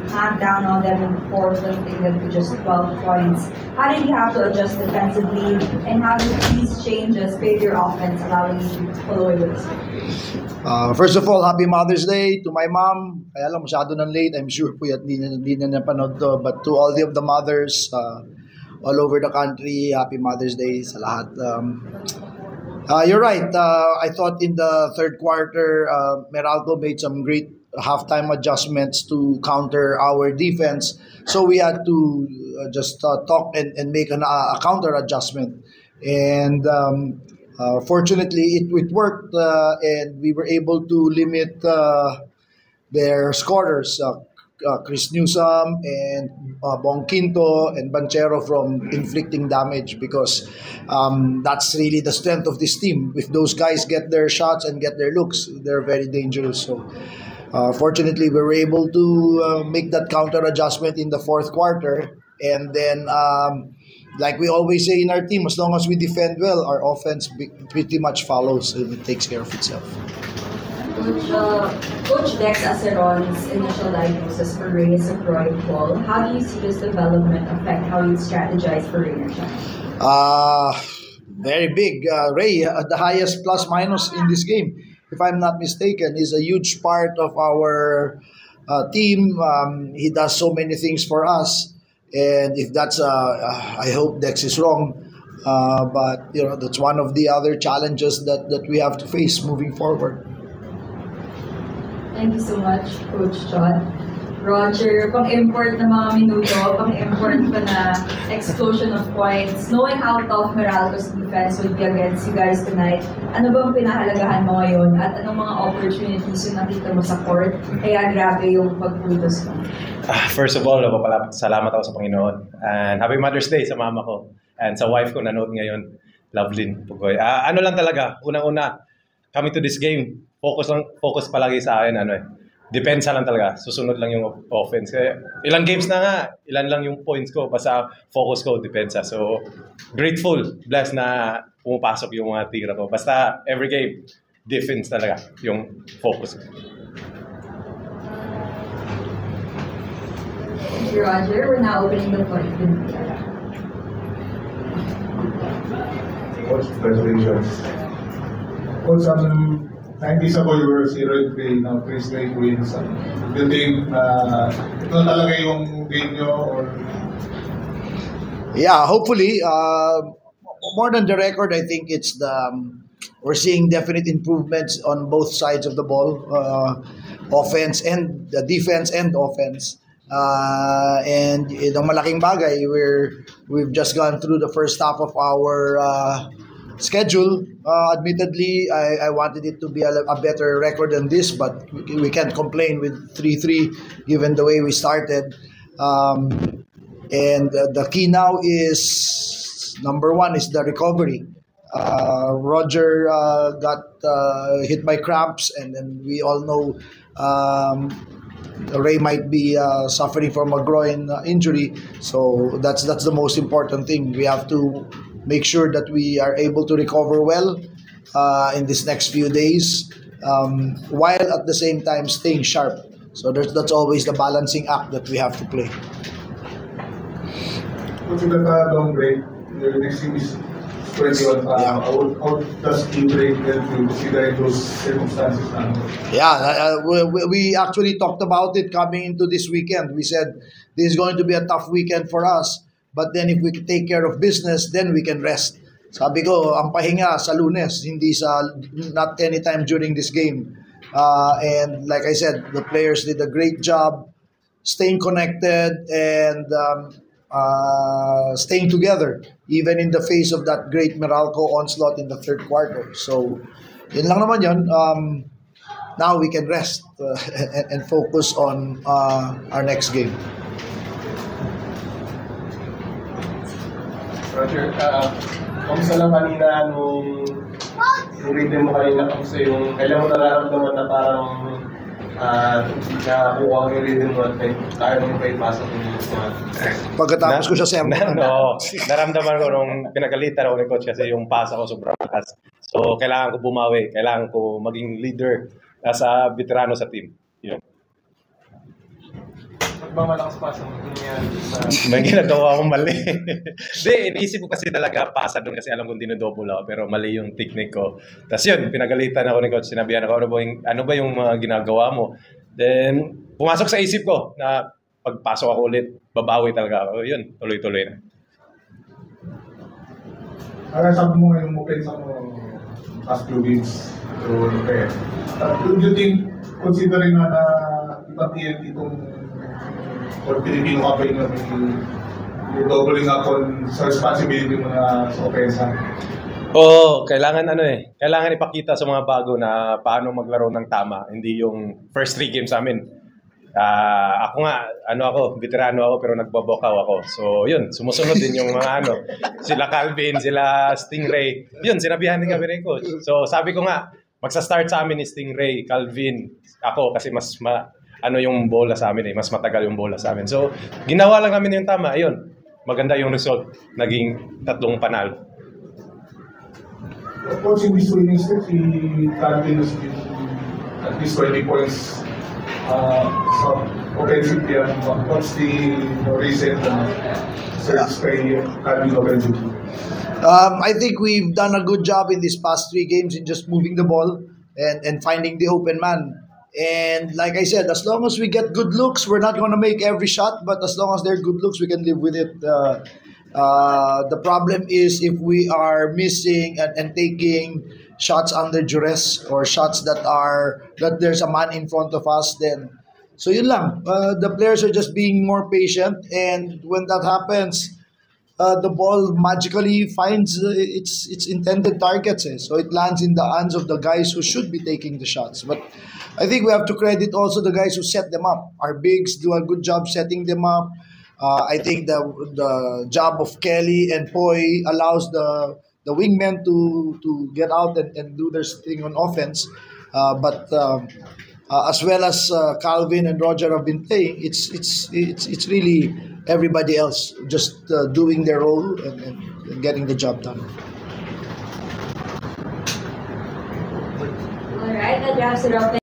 clamp down on them and force them to get to just 12 points. How did you have to adjust defensively, and how did these changes pave your offense, allowing you to pull away with this? First of all, happy Mother's Day to my mom. Kaya lang masyado nang late. I'm sure po hindi na napanood to. But to all the mothers all over the country, happy Mother's Day sa lahat. You're right. I thought in the third quarter, Meralco made some great halftime adjustments to counter our defense. So we had to just talk and make a counter adjustment. And fortunately, it worked, and we were able to limit their scorers, Chris Newsom and Bong Quinto and Banchero from inflicting damage, because that's really the strength of this team. If those guys get their shots and get their looks, they're very dangerous. So fortunately, we were able to make that counter adjustment in the fourth quarter. And then, like we always say in our team, as long as we defend well, our offense pretty much follows and it takes care of itself. Coach Dex Aceron's initial diagnosis for Reyes and Roy Paul, how do you see this development affect how you strategize for Rainier Shine? Very big. Ray, the highest plus minus in this game, if I'm not mistaken, is a huge part of our team. He does so many things for us, and if that's, I hope Dex is wrong. But that's one of the other challenges that we have to face moving forward. Thank you so much, Coach John. Roger, pang-import na mga minuto, pang-import pa na explosion of points. Knowing how tough Meralco's defense would be against you guys tonight, ano bang pinahalagahan mo ngayon at anong mga opportunities yung nakita mo sa court kaya grabe yung pagpuntos mo? First of all, salamat ako sa Panginoon. And happy Mother's Day sa mama ko and sa wife ko na note ngayon, Lovelyn Pugoy. Ano lang talaga, unang-una, coming to this game, focus palagi sa akin, depensa lang talaga, susunod lang yung offense. Kaya ilang games na nga, ilan lang yung points ko, basta focus ko, depensa. So, grateful, blessed na pumapasok yung mga tira ko. Basta every game, defense talaga yung focus ko. Thank you, Roger. We're now opening the floor. Coach, congratulations. Coach, 90s ago, you were 0-3, now 3 straight wins. Do you think ito na talaga yung game nyo? Or... Yeah, hopefully. More than the record, I think it's we're seeing definite improvements on both sides of the ball, offense and the defense and offense. And malaking bagay, we've just gone through the first half of our schedule. Admittedly, I wanted it to be a better record than this, but we can't complain with 3-3 given the way we started. And the key now is, number one, is the recovery. Roger got hit by cramps, and then we all know Ray might be suffering from a groin injury. So that's the most important thing. We have to make sure that we are able to recover well in this next few days, while at the same time staying sharp. So that's always the balancing act that we have to play. Coach, with the long break, the next team is 21. How does the break help you considering those circumstances now? Yeah, we actually talked about it coming into this weekend. We said this is going to be a tough weekend for us. But then if we take care of business, then we can rest. Sabi ko, ang pahinga sa Lunes, not anytime during this game. And like I said, the players did a great job staying connected and staying together, even in the face of that great Meralco onslaught in the third quarter. So, yun lang naman yun. Now we can rest and focus on our next game. Roger, kamusta lang kanina nung rhythm mo kanina, kamusta yung kailan mo nararamdaman na parang nakuha mo yung rhythm mo at kaya mo pa ipasok yung mga... Pagkatapos ko siya sermon. No, naramdaman ko nung pinagalitan ako ni Coach kasi yung pasa ko sobrang lakas. So, kailangan ko bumawi, kailangan ko maging leader as a veterano sa team. Yun. Ba't ba malakas pa sa nangyayari sa... May ginagawa akong mali. Hindi, iniisip ko kasi talaga pasa doon kasi alam kong dinodouble ako pero mali yung technique ko. Tapos yun, pinagalitan ako ni coach, sinabihan ako, ano ba yung mga ginagawa mo? Then, pumasok sa isip ko na pagpasok ako ulit, babawi talaga ako. Yun, tuloy-tuloy na. Sabi mo ngayon mo sa mo past 2 games to repair. Do you think, considering na ibang TNT itong or Pilipino ka pa yun, you're doubling up on sa responsibility mo na sa opensa? Oo, kailangan kailangan ipakita sa mga bago na paano maglaro ng tama, hindi yung first 3 games namin. Ako nga, veterano ako pero nagbabokaw ako. So, yun, sumusunod din yung mga sila Calvin, sila Stingray. Yun, sinabihan din kami rin coach. So, sabi ko nga, magsa-start sa amin ni Stingray, Calvin, ako kasi mas yung bola sa amin mas matagal yung bola sa amin. So, ginawa lang namin yung tama. Ayun, maganda yung result. Naging 3 panalo. Coach, in this winning streak, si Calvin has been at least 20 points sa offensive here. What's the reason search kay Calvin offensively? I think we've done a good job in these past 3 games in just moving the ball and finding the open man. And like I said, as long as we get good looks, we're not going to make every shot, but as long as they're good looks, we can live with it. The problem is if we are missing and taking shots under duress or shots that there's a man in front of us, then so yun lang. The players are just being more patient, and when that happens, the ball magically finds its intended targets. So it lands in the hands of the guys who should be taking the shots. But I think we have to credit also the guys who set them up. Our bigs do a good job setting them up. I think the job of Kelly and Poy allows the wingmen to get out and do their thing on offense. But as well as Calvin and Roger have been playing, it's really everybody else just doing their role and getting the job done. All right, that wraps it up.